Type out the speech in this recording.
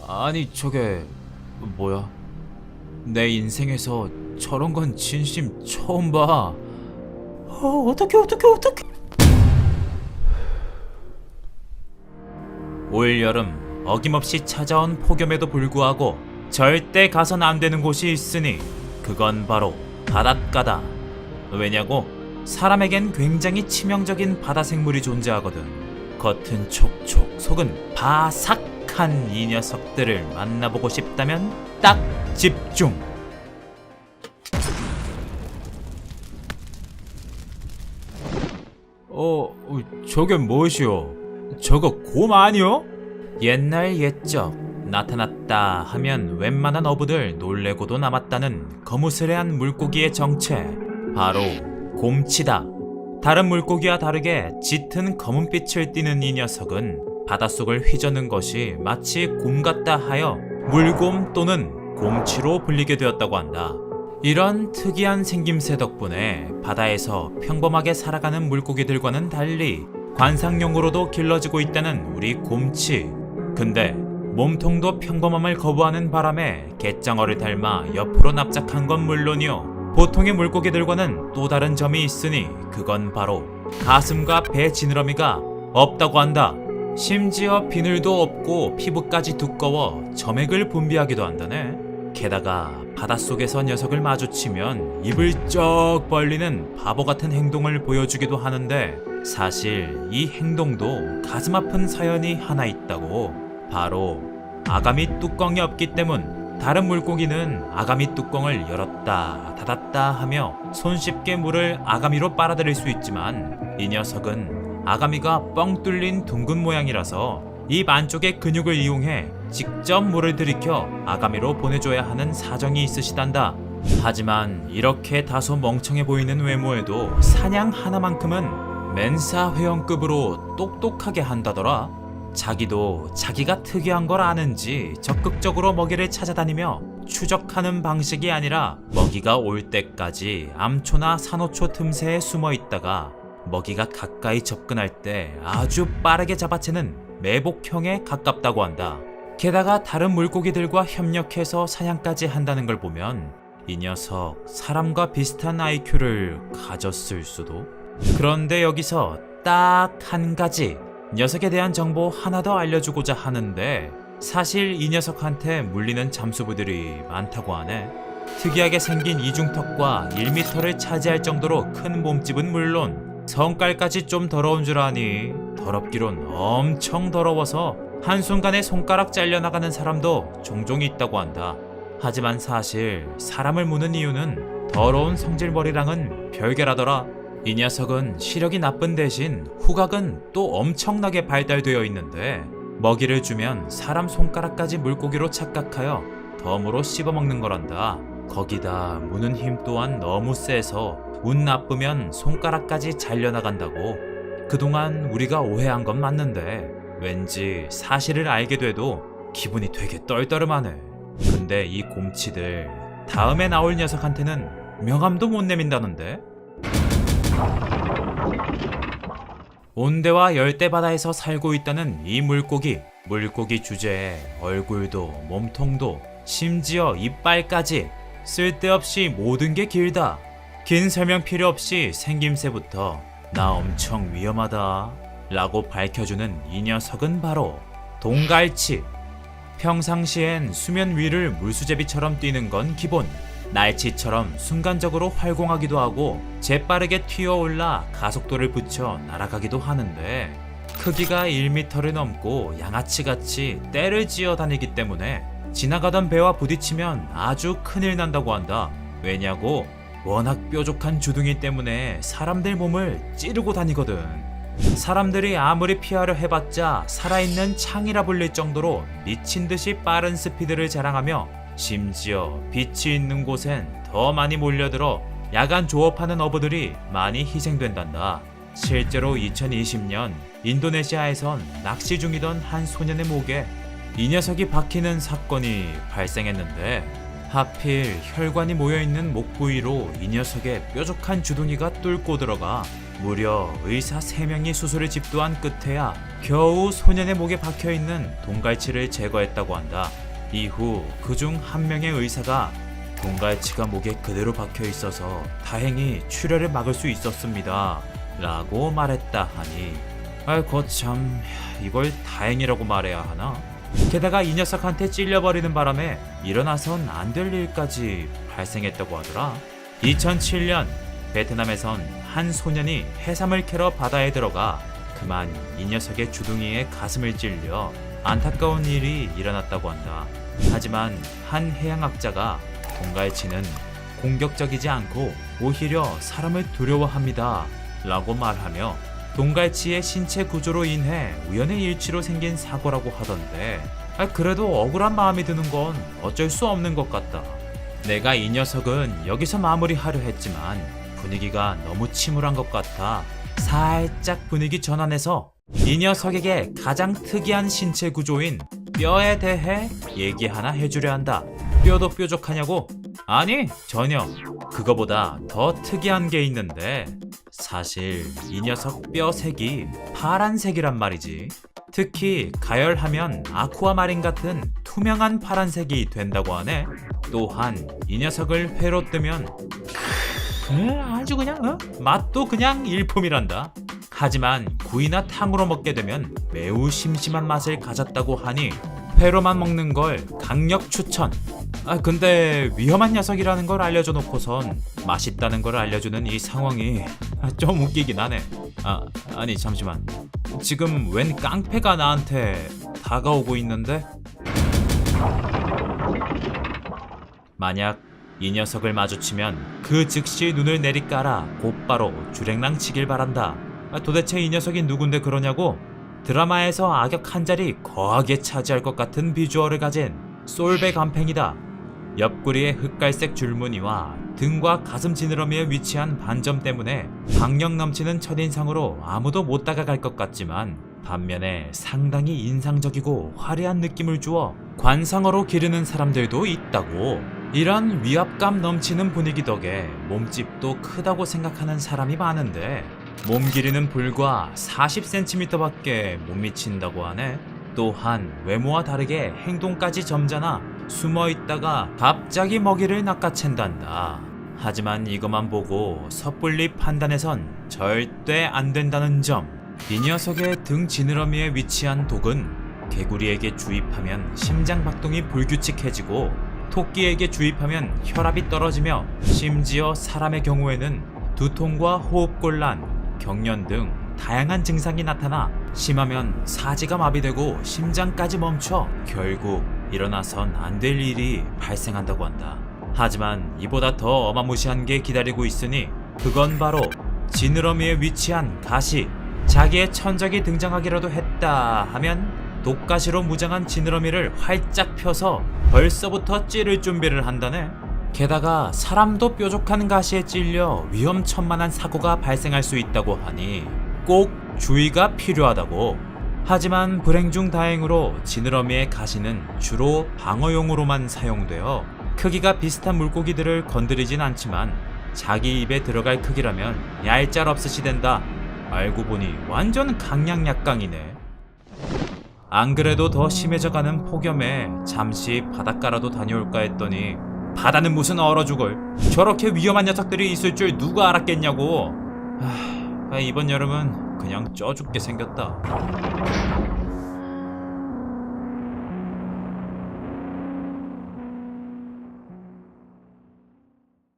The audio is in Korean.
아니 저게 뭐야? 내 인생에서 저런 건 진심 처음 봐. 어떡해. 올 여름 어김없이 찾아온 폭염에도 불구하고 절대 가선 안 되는 곳이 있으니 그건 바로 바닷가다. 왜냐고? 사람에겐 굉장히 치명적인 바다 생물이 존재하거든. 겉은 촉촉, 속은 바삭한 이 녀석들을 만나보고 싶다면 딱 집중! 저게 무엇이오? 저거 곰 아니오? 옛날 옛적 나타났다 하면 웬만한 어부들 놀래고도 남았다는 거무스레한 물고기의 정체, 바로 곰치다. 다른 물고기와 다르게 짙은 검은빛을 띠는 이 녀석은 바닷속을 휘저는 것이 마치 곰 같다 하여 물곰 또는 곰치로 불리게 되었다고 한다. 이런 특이한 생김새 덕분에 바다에서 평범하게 살아가는 물고기들과는 달리 관상용으로도 길러지고 있다는 우리 곰치. 근데 몸통도 평범함을 거부하는 바람에 갯장어를 닮아 옆으로 납작한 건 물론이요, 보통의 물고기들과는 또 다른 점이 있으니 그건 바로 가슴과 배 지느러미가 없다고 한다. 심지어 비늘도 없고 피부까지 두꺼워 점액을 분비하기도 한다네. 게다가 바닷속에서 녀석을 마주치면 입을 쩍 벌리는 바보 같은 행동을 보여주기도 하는데, 사실 이 행동도 가슴 아픈 사연이 하나 있다고. 바로 아가미 뚜껑이 없기 때문. 다른 물고기는 아가미 뚜껑을 열었다 닫았다 하며 손쉽게 물을 아가미로 빨아들일 수 있지만, 이 녀석은 아가미가 뻥 뚫린 둥근 모양이라서 입 안쪽의 근육을 이용해 직접 물을 들이켜 아가미로 보내줘야 하는 사정이 있으시단다. 하지만 이렇게 다소 멍청해 보이는 외모에도 사냥 하나만큼은 멘사 회원급으로 똑똑하게 한다더라. 자기도 자기가 특이한 걸 아는지 적극적으로 먹이를 찾아다니며 추적하는 방식이 아니라 먹이가 올 때까지 암초나 산호초 틈새에 숨어 있다가 먹이가 가까이 접근할 때 아주 빠르게 잡아채는 매복형에 가깝다고 한다. 게다가 다른 물고기들과 협력해서 사냥까지 한다는 걸 보면 이 녀석 사람과 비슷한 IQ를 가졌을 수도. 그런데 여기서 딱 한 가지 녀석에 대한 정보 하나 더 알려주고자 하는데, 사실 이 녀석한테 물리는 잠수부들이 많다고 하네. 특이하게 생긴 이중턱과 1m를 차지할 정도로 큰 몸집은 물론 성깔까지 좀 더러운 줄 아니? 더럽기론 엄청 더러워서 한순간에 손가락 잘려나가는 사람도 종종 있다고 한다. 하지만 사실 사람을 무는 이유는 더러운 성질머리랑은 별개라더라. 이 녀석은 시력이 나쁜 대신 후각은 또 엄청나게 발달되어 있는데, 먹이를 주면 사람 손가락까지 물고기로 착각하여 덤으로 씹어먹는 거란다. 거기다 무는 힘 또한 너무 세서 운 나쁘면 손가락까지 잘려나간다고. 그동안 우리가 오해한 건 맞는데 왠지 사실을 알게 돼도 기분이 되게 떨떠름하네. 근데 이 곰치들 다음에 나올 녀석한테는 명함도 못 내민다는데? 온대와 열대바다에서 살고 있다는 이 물고기 주제에 얼굴도 몸통도 심지어 이빨까지 쓸데없이 모든 게 길다. 긴 설명 필요 없이 생김새부터 나 엄청 위험하다 라고 밝혀주는 이 녀석은 바로 동갈치. 평상시엔 수면 위를 물수제비처럼 뛰는 건 기본. 날치처럼 순간적으로 활공하기도 하고 재빠르게 튀어올라 가속도를 붙여 날아가기도 하는데, 크기가 1m를 넘고 양아치같이 떼를 지어 다니기 때문에 지나가던 배와 부딪히면 아주 큰일 난다고 한다. 왜냐고? 워낙 뾰족한 주둥이 때문에 사람들 몸을 찌르고 다니거든. 사람들이 아무리 피하려 해봤자 살아있는 창이라 불릴 정도로 미친듯이 빠른 스피드를 자랑하며, 심지어 빛이 있는 곳엔 더 많이 몰려들어 야간 조업하는 어부들이 많이 희생된단다. 실제로 2020년 인도네시아에선 낚시 중이던 한 소년의 목에 이 녀석이 박히는 사건이 발생했는데, 하필 혈관이 모여있는 목 부위로 이 녀석의 뾰족한 주둥이가 뚫고 들어가 무려 의사 3명이 수술을 집도한 끝에야 겨우 소년의 목에 박혀있는 동갈치를 제거했다고 한다. 이후 그중 한 명의 의사가 동갈치가 목에 그대로 박혀있어서 다행히 출혈을 막을 수 있었습니다 라고 말했다 하니 거참 이걸 다행이라고 말해야 하나? 게다가 이 녀석한테 찔려버리는 바람에 일어나선 안 될 일까지 발생했다고 하더라. 2007년 베트남에선 한 소년이 해삼을 캐러 바다에 들어가 그만 이 녀석의 주둥이에 가슴을 찔려 안타까운 일이 일어났다고 한다. 하지만 한 해양학자가 동갈치는 공격적이지 않고 오히려 사람을 두려워합니다 라고 말하며 동갈치의 신체 구조로 인해 우연의 일치로 생긴 사고라고 하던데 그래도 억울한 마음이 드는 건 어쩔 수 없는 것 같다. 내가 이 녀석은 여기서 마무리하려 했지만 분위기가 너무 침울한 것 같아 살짝 분위기 전환해서 이 녀석에게 가장 특이한 신체 구조인 뼈에 대해 얘기 하나 해주려 한다. 뼈도 뾰족하냐고? 아니 전혀. 그거보다 더 특이한 게 있는데 사실 이 녀석 뼈 색이 파란색이란 말이지. 특히 가열하면 아쿠아마린 같은 투명한 파란색이 된다고 하네. 또한 이 녀석을 회로 뜨면 아주 그냥 맛도 그냥 일품이란다. 하지만 구이나 탕으로 먹게 되면 매우 심심한 맛을 가졌다고 하니 회로만 먹는 걸 강력 추천. 근데 위험한 녀석이라는 걸 알려줘 놓고선 맛있다는 걸 알려주는 이 상황이 좀 웃기긴 하네. 아니 잠시만. 지금 웬 깡패가 나한테 다가오고 있는데? 만약 이 녀석을 마주치면 그 즉시 눈을 내리깔아 곧바로 주랭랑 치길 바란다. 도대체 이 녀석이 누군데 그러냐고? 드라마에서 악역 한 자리 거하게 차지할 것 같은 비주얼을 가진 솔베 간팽이다. 옆구리의 흑갈색 줄무늬와 등과 가슴 지느러미에 위치한 반점 때문에 박력 넘치는 첫인상으로 아무도 못 다가갈 것 같지만 반면에 상당히 인상적이고 화려한 느낌을 주어 관상어로 기르는 사람들도 있다고. 이런 위압감 넘치는 분위기 덕에 몸집도 크다고 생각하는 사람이 많은데 몸 길이는 불과 40cm밖에 못 미친다고 하네. 또한 외모와 다르게 행동까지 점잖아 숨어 있다가 갑자기 먹이를 낚아챈단다. 하지만 이것만 보고 섣불리 판단해선 절대 안 된다는 점. 이 녀석의 등 지느러미에 위치한 독은 개구리에게 주입하면 심장 박동이 불규칙해지고 토끼에게 주입하면 혈압이 떨어지며 심지어 사람의 경우에는 두통과 호흡곤란, 경련 등 다양한 증상이 나타나 심하면 사지가 마비되고 심장까지 멈춰 결국 일어나선 안 될 일이 발생한다고 한다. 하지만 이보다 더 어마무시한 게 기다리고 있으니 그건 바로 지느러미에 위치한 가시. 자기의 천적이 등장하기라도 했다 하면 독가시로 무장한 지느러미를 활짝 펴서 벌써부터 찌를 준비를 한다네. 게다가 사람도 뾰족한 가시에 찔려 위험천만한 사고가 발생할 수 있다고 하니 꼭 주의가 필요하다고. 하지만 불행 중 다행으로 지느러미의 가시는 주로 방어용으로만 사용되어 크기가 비슷한 물고기들을 건드리진 않지만 자기 입에 들어갈 크기라면 얄짤없으시 된다. 알고 보니 완전 강약약강이네. 안 그래도 더 심해져가는 폭염에 잠시 바닷가라도 다녀올까 했더니 바다는 무슨 얼어 죽을. 저렇게 위험한 녀석들이 있을 줄 누가 알았겠냐고. 이번 여름은 그냥 쪄 죽게 생겼다.